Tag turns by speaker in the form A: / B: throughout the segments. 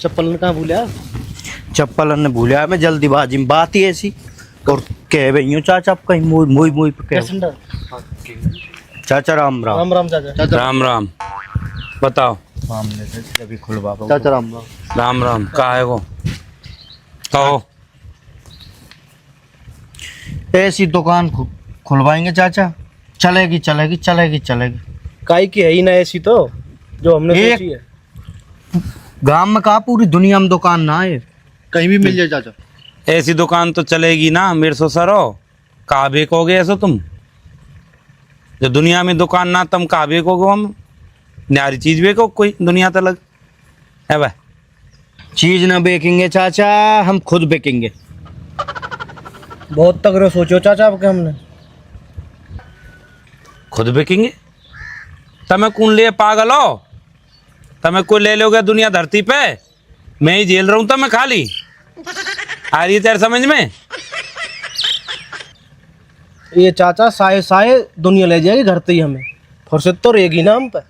A: चप्पल कहाँ भूला?
B: चप्पल ने भूलिया, मैं जल्दीबाजी में बात ही ऐसी और कह भई हूँ चाचा आप कहीं मुई मुई मुई पे कह।
A: पैसेंजर।
B: चाचा राम राम।
A: राम राम चाचा।
C: राम राम। बताओ।
B: सामने से अभी खुलवा पाओ।
A: चाचा राम राम।
C: राम राम। कहाँ है वो? कहो।
B: ऐसी दुकान खुलवाएंगे चाचा, चलेगी चलेगी चलेगी चलेगी।
A: काई की है ही ना ऐसी तो जो हमने
B: एक-
A: सोची है।
B: गांव में कहा पूरी दुनिया में दुकान ना है,
A: कहीं भी मिल जाए चाचा।
C: ऐसी दुकान तो चलेगी ना मेरे सो सरो। कहाँ बेकोगे ऐसो तुम? जो दुनिया में दुकान ना तुम कहाँ बेकोगे? हम न्यारी चीज बेको कोई दुनिया तक है भाई।
B: चीज ना बेचेंगे चाचा, हम खुद बेचेंगे।
A: बहुत तगड़े सोचो चाचा आपके हमने।
C: खुद बेकेंगे? तमें कौन ले पागल हो? तमें कोई ले लोगे दुनिया धरती पे? मैं ही झेल रहा हूँ तमें खाली। आ रही है तेरे समझ में?
A: ये चाचा साए साए दुनिया ले जाएगी घर से ही हमें। फुर्सत तो रहेगी ना हम पे।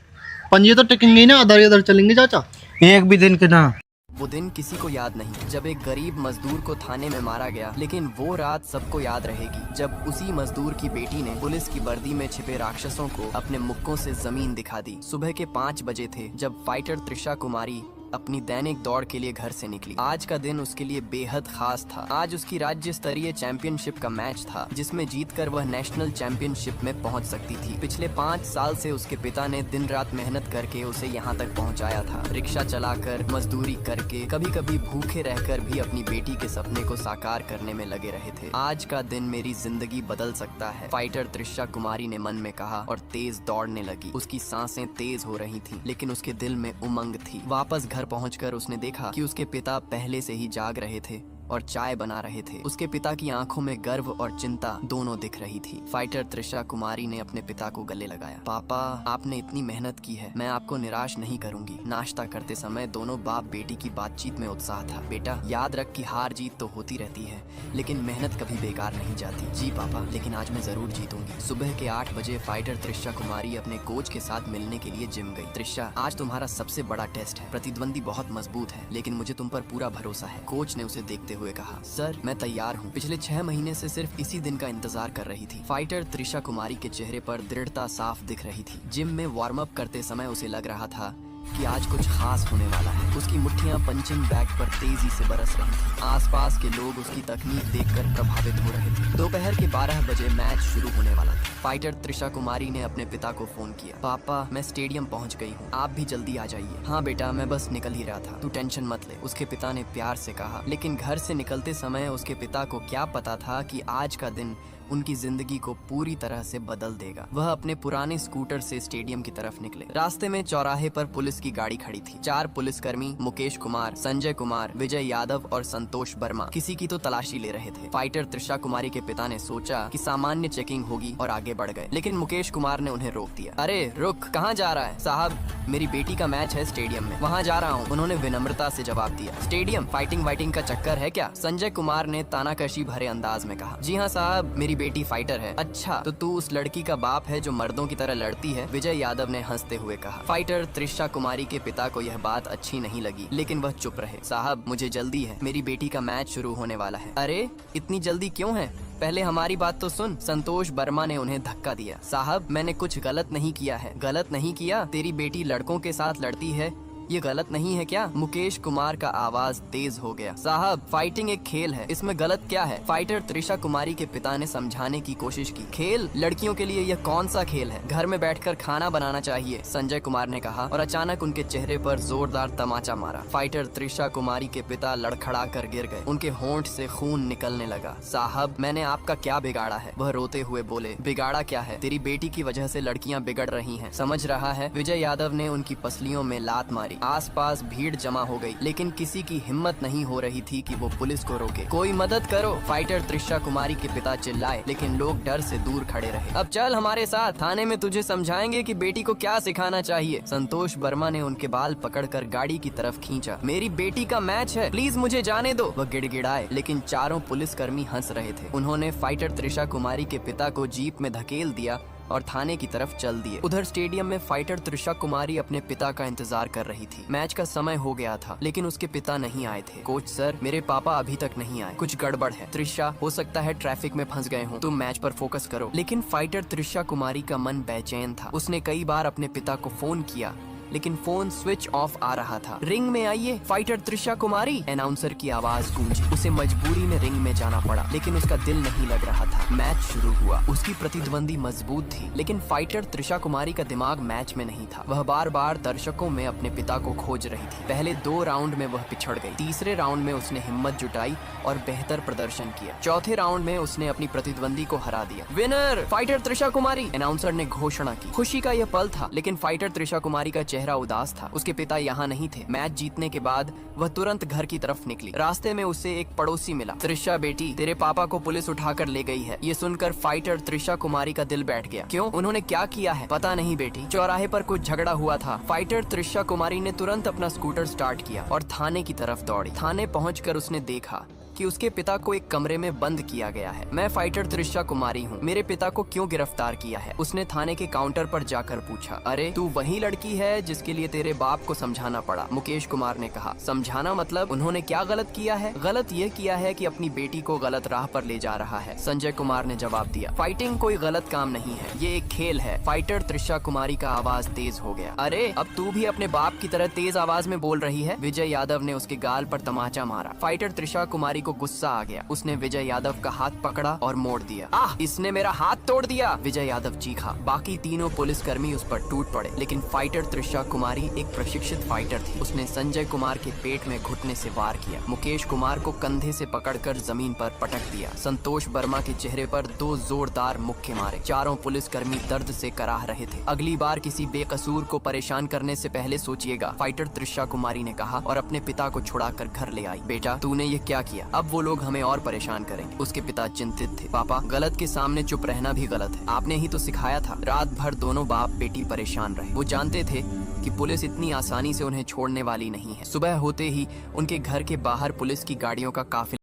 A: पंजे तो टिकेंगे ही ना, अदर इधर चलेंगे चाचा।
B: एक भी दिन के ना।
D: वो दिन किसी को याद नहीं जब एक गरीब मजदूर को थाने में मारा गया, लेकिन वो रात सबको याद रहेगी जब उसी मजदूर की बेटी ने पुलिस की वर्दी में छिपे राक्षसों को अपने मुक्कों से जमीन दिखा दी। सुबह के 5 बजे थे जब फाइटर त्रिशा कुमारी अपनी दैनिक दौड़ के लिए घर से निकली। आज का दिन उसके लिए बेहद खास था। आज उसकी राज्य स्तरीय चैंपियनशिप का मैच था जिसमें जीतकर वह नेशनल चैंपियनशिप में पहुंच सकती थी। पिछले 5 साल से उसके पिता ने दिन रात मेहनत करके उसे यहां तक पहुंचाया था। रिक्शा चलाकर, मजदूरी करके, कभी कभी भूखे रहकर भी अपनी बेटी के सपने को साकार करने में लगे रहे थे। आज का दिन मेरी जिंदगी बदल सकता है, फाइटर त्रिशा कुमारी ने मन में कहा और तेज दौड़ने लगी। उसकी सांसें तेज हो रही थी लेकिन उसके दिल में उमंग थी। वापस घर पहुंचकर उसने देखा कि उसके पिता पहले से ही जाग रहे थे और चाय बना रहे थे। उसके पिता की आंखों में गर्व और चिंता दोनों दिख रही थी। फाइटर त्रिशा कुमारी ने अपने पिता को गले लगाया। पापा, आपने इतनी मेहनत की है, मैं आपको निराश नहीं करूंगी। नाश्ता करते समय दोनों बाप बेटी की बातचीत में उत्साह था। बेटा, याद रख कि हार जीत तो होती रहती है लेकिन मेहनत कभी बेकार नहीं जाती। जी पापा, लेकिन आज मैं जरूर जीतूंगी। सुबह के 8 बजे फाइटर त्रिशा कुमारी अपने कोच के साथ मिलने के लिए जिम गई। त्रिशा, आज तुम्हारा सबसे बड़ा टेस्ट है। प्रतिद्वंदी बहुत मजबूत है लेकिन मुझे तुम पर पूरा भरोसा है। कोच ने उसे देखते हुए कहा, सर मैं तैयार हूँ। पिछले 6 महीने से सिर्फ इसी दिन का इंतजार कर रही थी। फाइटर त्रिशा कुमारी के चेहरे पर दृढ़ता साफ दिख रही थी। जिम में वार्म अप करते समय उसे लग रहा था कि आज कुछ खास होने वाला है। उसकी मुट्ठियां पंचिंग बैग पर तेजी से बरस रही थी। आसपास के लोग उसकी तकनीक देखकर प्रभावित हो रहे थे। दोपहर के 12 बजे मैच शुरू होने वाला था। फाइटर त्रिशा कुमारी ने अपने पिता को फोन किया। पापा, मैं स्टेडियम पहुंच गई हूँ, आप भी जल्दी आ जाइए। हाँ बेटा, मैं बस निकल ही रहा था, तू टेंशन मत ले, उसके पिता ने प्यार से कहा। लेकिन घर से निकलते समय उसके पिता को क्या पता था कि आज का दिन उनकी जिंदगी को पूरी तरह से बदल देगा। वह अपने पुराने स्कूटर से स्टेडियम की तरफ निकले। रास्ते में चौराहे पर पुलिस की गाड़ी खड़ी थी। 4 पुलिसकर्मी मुकेश कुमार, संजय कुमार, विजय यादव और संतोष वर्मा किसी की तो तलाशी ले रहे थे। फाइटर त्रिशा कुमारी के पिता ने सोचा कि सामान्य चेकिंग होगी और आगे बढ़ गए, लेकिन मुकेश कुमार ने उन्हें रोक दिया। अरे रुक, कहाँ जा रहा है? साहब, मेरी बेटी का मैच है स्टेडियम में, वहाँ जा रहा हूँ, उन्होंने विनम्रता से जवाब दिया। स्टेडियम? फाइटिंग वाइटिंग का चक्कर है क्या? संजय कुमार ने तानाकशी भरे अंदाज में कहा। जी हाँ साहब, मेरी बेटी फाइटर है। अच्छा, तो तू उस लड़की का बाप है जो मर्दों की तरह लड़ती है? विजय यादव ने हंसते हुए कहा। फाइटर त्रिशा कुमारी के पिता को यह बात अच्छी नहीं लगी लेकिन वह चुप रहे। साहब, मुझे जल्दी है, मेरी बेटी का मैच शुरू होने वाला है। अरे इतनी जल्दी क्यों है? पहले हमारी बात तो सुन। संतोष वर्मा ने उन्हें धक्का दिया। साहब, मैंने कुछ गलत नहीं किया है। गलत नहीं किया? तेरी बेटी लड़कों के साथ लड़ती है, ये गलत नहीं है क्या? मुकेश कुमार का आवाज तेज हो गया। साहब, फाइटिंग एक खेल है, इसमें गलत क्या है? फाइटर त्रिशा कुमारी के पिता ने समझाने की कोशिश की। खेल? लड़कियों के लिए यह कौन सा खेल है? घर में बैठकर खाना बनाना चाहिए, संजय कुमार ने कहा और अचानक उनके चेहरे पर जोरदार तमाचा मारा। फाइटर त्रिशा कुमारी के पिता लड़खड़ा कर गिर गए। उनके होंठ से खून निकलने लगा। साहब, मैंने आपका क्या बिगाड़ा है? वह रोते हुए बोले। बिगाड़ा क्या है? तेरी बेटी की वजह से लड़कियां बिगड़ रही हैं, समझ रहा है? विजय यादव ने उनकी पसलियों में लात मारी। आसपास भीड़ जमा हो गई लेकिन किसी की हिम्मत नहीं हो रही थी कि वो पुलिस को रोके। कोई मदद करो, फाइटर त्रिशा कुमारी के पिता चिल्लाए, लेकिन लोग डर से दूर खड़े रहे। अब चल हमारे साथ, थाने में तुझे समझाएंगे कि बेटी को क्या सिखाना चाहिए। संतोष वर्मा ने उनके बाल पकड़कर गाड़ी की तरफ खींचा। मेरी बेटी का मैच है, प्लीज मुझे जाने दो, वह गिड़गिड़ाए, लेकिन चारों पुलिसकर्मी हंस रहे थे। उन्होंने फाइटर त्रिशा कुमारी के पिता को जीप में धकेल दिया और थाने की तरफ चल दिए। उधर स्टेडियम में फाइटर त्रिशा कुमारी अपने पिता का इंतजार कर रही थी। मैच का समय हो गया था लेकिन उसके पिता नहीं आए थे। कोच सर, मेरे पापा अभी तक नहीं आए, कुछ गड़बड़ है। त्रिशा, हो सकता है ट्रैफिक में फंस गए हो, तुम मैच पर फोकस करो। लेकिन फाइटर त्रिशा कुमारी का मन बेचैन था। उसने कई बार अपने पिता को फोन किया लेकिन फोन स्विच ऑफ आ रहा था। रिंग में आइए, फाइटर त्रिशा कुमारी, अनाउंसर की आवाज गूंजी। उसे मजबूरी में रिंग में जाना पड़ा लेकिन उसका दिल नहीं लग रहा था। मैच शुरू हुआ। उसकी प्रतिद्वंदी मजबूत थी लेकिन फाइटर त्रिशा कुमारी का दिमाग मैच में नहीं था। वह बार बार दर्शकों में अपने पिता को खोज रही थी। पहले 2 राउंड में वह पिछड़ गई। तीसरे राउंड में उसने हिम्मत जुटाई और बेहतर प्रदर्शन किया। चौथे राउंड में उसने अपनी प्रतिद्वंदी को हरा दिया। विनर फाइटर त्रिशा कुमारी, अनाउंसर ने घोषणा की। खुशी का यह पल था लेकिन फाइटर त्रिशा कुमारी का चेहरा उदास था। उसके पिता यहाँ नहीं थे। मैच जीतने के बाद वह तुरंत घर की तरफ निकली। रास्ते में उसे एक पड़ोसी मिला। त्रिशा बेटी, तेरे पापा को पुलिस उठाकर ले गई है। ये सुनकर फाइटर त्रिशा कुमारी का दिल बैठ गया। क्यों, उन्होंने क्या किया है? पता नहीं बेटी, चौराहे पर कुछ झगड़ा हुआ था। फाइटर त्रिशा कुमारी ने तुरंत अपना स्कूटर स्टार्ट किया और थाने की तरफ दौड़ी। थाने पहुंचकर उसने देखा कि उसके पिता को एक कमरे में बंद किया गया है। मैं फाइटर त्रिशा कुमारी हूँ, मेरे पिता को क्यों गिरफ्तार किया है? उसने थाने के काउंटर पर जाकर पूछा। अरे, तू वही लड़की है जिसके लिए तेरे बाप को समझाना पड़ा, मुकेश कुमार ने कहा। समझाना मतलब? उन्होंने क्या गलत किया है? गलत ये किया है कि अपनी बेटी को गलत राह पर ले जा रहा है, संजय कुमार ने जवाब दिया। फाइटिंग कोई गलत काम नहीं है, ये एक खेल है। फाइटर त्रिशा कुमारी का आवाज तेज हो गया। अरे, अब तू भी अपने बाप की तरह तेज आवाज में बोल रही है? विजय यादव ने उसके गाल पर तमाचा मारा। फाइटर त्रिशा कुमारी को गुस्सा आ गया। उसने विजय यादव का हाथ पकड़ा और मोड़ दिया। आह, इसने मेरा हाथ तोड़ दिया, विजय यादव चीखा। बाकी तीनों पुलिसकर्मी उस पर टूट पड़े लेकिन फाइटर त्रिशा कुमारी एक प्रशिक्षित फाइटर थी। उसने संजय कुमार के पेट में घुटने से वार किया। मुकेश कुमार को कंधे से पकड़कर जमीन पर पटक दिया। संतोष वर्मा के चेहरे पर 2 जोरदार मुक्के मारे। चारों पुलिसकर्मी दर्द से कराह रहे थे। अगली बार किसी बेकसूर को परेशान करने से पहले सोचिएगा, फाइटर त्रिशा कुमारी ने कहा और अपने पिता को छुड़ाकर घर ले आई। बेटा, तूने ये क्या किया? अब वो लोग हमें और परेशान करेंगे। उसके पिता चिंतित थे। पापा, गलत के सामने चुप रहना भी गलत है। आपने ही तो सिखाया था। रात भर दोनों बाप बेटी परेशान रहे। वो जानते थे कि पुलिस इतनी आसानी से उन्हें छोड़ने वाली नहीं है। सुबह होते ही उनके घर के बाहर पुलिस की गाड़ियों का काफिला